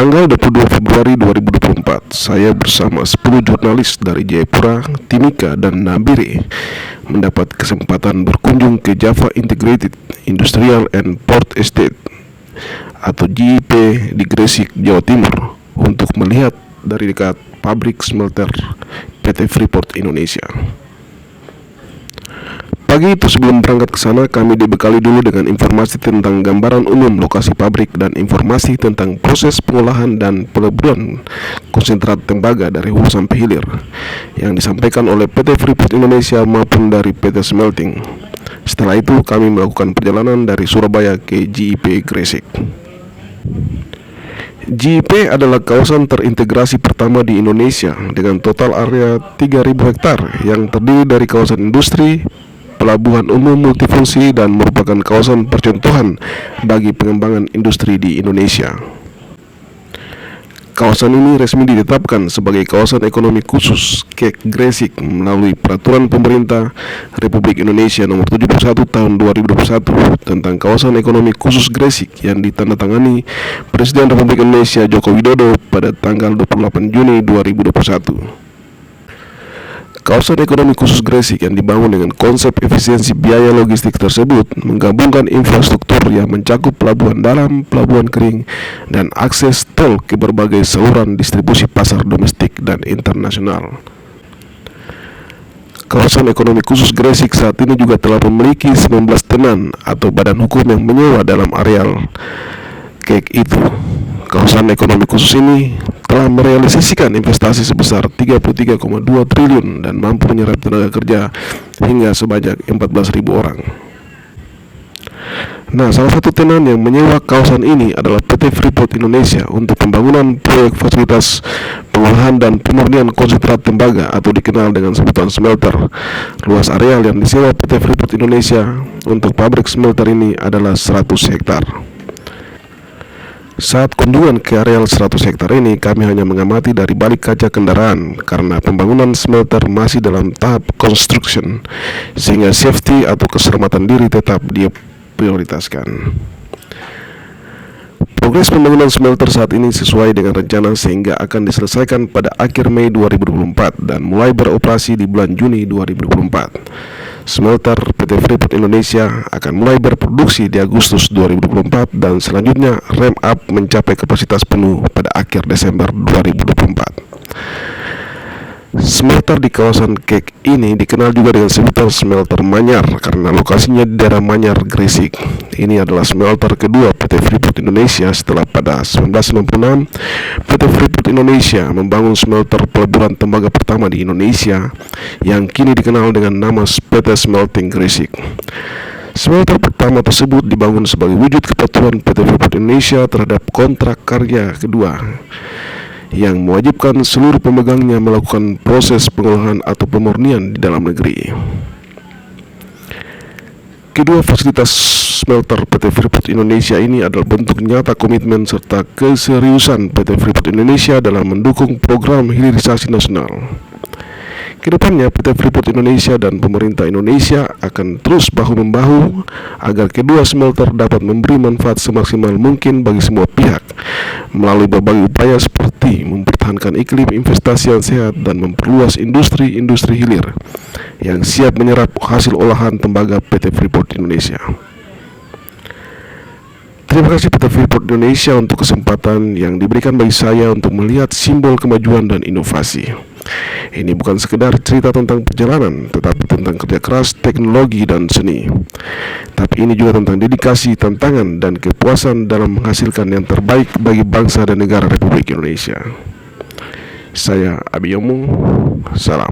Tanggal 22 Februari 2024, saya bersama 10 jurnalis dari Jayapura, Timika, dan Nabire mendapat kesempatan berkunjung ke Java Integrated Industrial and Port Estate atau JIP di Gresik, Jawa Timur untuk melihat dari dekat pabrik smelter PT Freeport Indonesia. Pagi itu sebelum berangkat ke sana, kami dibekali dulu dengan informasi tentang gambaran umum lokasi pabrik dan informasi tentang proses pengolahan dan peleburan konsentrat tembaga dari hulu sampai hilir yang disampaikan oleh PT Freeport Indonesia maupun dari PT Smelting. Setelah itu kami melakukan perjalanan dari Surabaya ke JIP Gresik. JIP adalah kawasan terintegrasi pertama di Indonesia dengan total area 3.000 hektar yang terdiri dari kawasan industri, pelabuhan umum multifungsi, dan merupakan kawasan percontohan bagi pengembangan industri di Indonesia. Kawasan ini resmi ditetapkan sebagai kawasan ekonomi khusus KEK Gresik melalui Peraturan Pemerintah Republik Indonesia Nomor 71 Tahun 2021 tentang kawasan ekonomi khusus Gresik yang ditandatangani Presiden Republik Indonesia Joko Widodo pada tanggal 28 Juni 2021. Kawasan ekonomi khusus Gresik yang dibangun dengan konsep efisiensi biaya logistik tersebut menggabungkan infrastruktur yang mencakup pelabuhan dalam, pelabuhan kering, dan akses tol ke berbagai saluran distribusi pasar domestik dan internasional. Kawasan ekonomi khusus Gresik saat ini juga telah memiliki 19 tenan atau badan hukum yang menyewa dalam areal KEK itu. Kawasan ekonomi khusus ini telah merealisasikan investasi sebesar 33,2 triliun dan mampu menyerap tenaga kerja hingga sebanyak 14.000 orang. Nah, salah satu tenan yang menyewa kawasan ini adalah PT Freeport Indonesia untuk pembangunan proyek fasilitas pengolahan dan pemurnian konsentrat tembaga atau dikenal dengan sebutan smelter. Luas areal yang disewa PT Freeport Indonesia untuk pabrik smelter ini adalah 100 hektar. Saat kunjungan ke areal 100 hektar ini, kami hanya mengamati dari balik kaca kendaraan karena pembangunan smelter masih dalam tahap construction, sehingga safety atau keselamatan diri tetap diprioritaskan. Progres pembangunan smelter saat ini sesuai dengan rencana sehingga akan diselesaikan pada akhir Mei 2024 dan mulai beroperasi di bulan Juni 2024. Smelter PT Freeport Indonesia akan mulai berproduksi di Agustus 2024 dan selanjutnya ramp up mencapai kapasitas penuh pada akhir Desember 2024. Smelter di kawasan KEK ini dikenal juga dengan sebutan smelter Manyar karena lokasinya di daerah Manyar, Gresik. Ini adalah smelter kedua PT Freeport Indonesia setelah pada 1996 PT Freeport Indonesia membangun smelter peleburan tembaga pertama di Indonesia yang kini dikenal dengan nama PT Smelting Gresik. Smelter pertama tersebut dibangun sebagai wujud kepatuhan PT Freeport Indonesia terhadap kontrak karya kedua yang mewajibkan seluruh pemegangnya melakukan proses pengolahan atau pemurnian di dalam negeri. Kedua fasilitas smelter PT Freeport Indonesia ini adalah bentuk nyata komitmen serta keseriusan PT Freeport Indonesia dalam mendukung program hilirisasi nasional. Kedepannya PT Freeport Indonesia dan pemerintah Indonesia akan terus bahu-membahu agar kedua smelter dapat memberi manfaat semaksimal mungkin bagi semua pihak melalui berbagai upaya seperti mempertahankan iklim investasi yang sehat dan memperluas industri-industri hilir yang siap menyerap hasil olahan tembaga PT Freeport Indonesia. Terima kasih PT Freeport Indonesia untuk kesempatan yang diberikan bagi saya untuk melihat simbol kemajuan dan inovasi. Ini bukan sekedar cerita tentang perjalanan, tetapi tentang kerja keras, teknologi, dan seni. Tapi ini juga tentang dedikasi, tantangan, dan kepuasan dalam menghasilkan yang terbaik bagi bangsa dan negara Republik Indonesia. Saya Abi Yomung, salam.